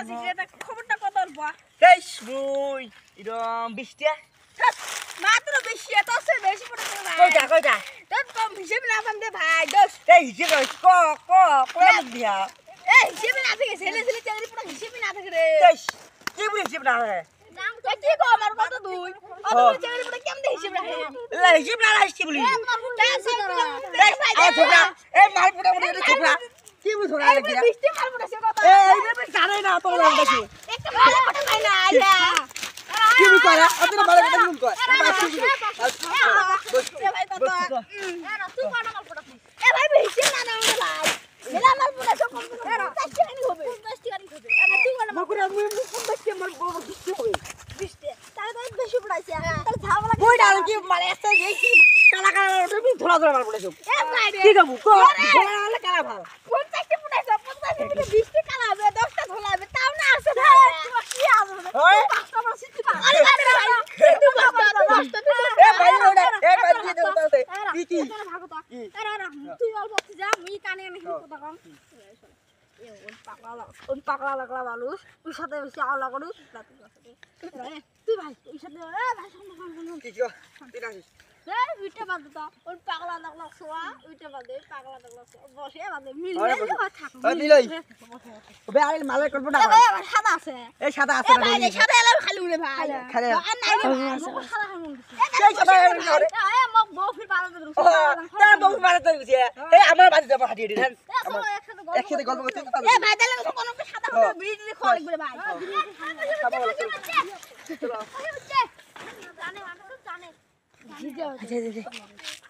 আছিস রে খবরটা কত অল্প তেইশ বই এরম 20টা মাত্র বেশি এত আছে বেশি পড়ে ভাই কয়টা তোর কম হিসেব না পাম দে ভাই দোস এই হিসেবে কয় দিয়া এই হিসেব না থাকে ছেলে ছেলে চাকরি পুরো হিসেব না থাকে রে তেইশ কি বলি হিসেব না রে কি গো আমার কত দুই অত চাকরি পুরো কেমনে হিসেব রাখে লা হিসেব না রাখছি বলি এই ছোকরা এই মাল পুরা পুরা ছোকরা কি বলি ছোকরা রে এই বৃষ্টি মাল পড়েছে কত এই রে জানে না তোর নাম দেখি একটা ভালো কথা ভাই না আইয়া কি বলি করা আপনি ভালো কথা বলুন কয় এ ভাই কত তুই কোন মাল পড়াছিস এ ভাই হিসেব না না ভাই মেলা মাল পড়াছো কম কম 50 টাকা হবে 50 টাকা হবে এ তুই কোন মাল মকুরা মুই 50 টাকা মাল বড় দিতে হবে 20 টাকা তাহলে তো বেশি পড়াইছে তাহলে ঝামেলা কই ডাল কি মানে এত এই কি কালা কালা ধরা ধরা মাল পড়েছো এ ভাই রে কি গাবু কো ধরা কালা ভালো 50 টাকা পড়াইছো 50 টাকা 20 টাকা কালা হবে 10 টাকা ধলা হবে তাও না আছে ভাই কি হবে ওই কাস্টমার সিটি আরে ভাই তুই বাবা এ ভাই ওটা এ ভাই দিয়ে দাও তাতে কি তুই অল্প যা মুই কানে কানে কথা কম পাকলা লাগলা ভালো ওর সাথে বেশি আওলা করি তুই ভাই ওর সাথে ভাই কি গো তুই রাখিস উইটা বাদ তো ওর পাগলা লাগলা সোয়া উইটা বাদে পাগলা লাগলা সোয়া বসে বাদে মিল দিলই বে আরে মালের করব না সাদা আছে এই সাদা আছে না ভাই সাদা এলা খালি উড়ে ভাই খালি আর নাই রে সাদা খালি সেই সাদা করে এ মক বউ ফির পালা দে তা বহু মারা তো গেছে এই আমার বাড়ি যাব হাঁটিয়ে দিন একসাথে গল্প করতে এ ভাই তাহলে কোন সাদা হবে বিড়ি খোল করে ভাই জানে জানে আচ্ছা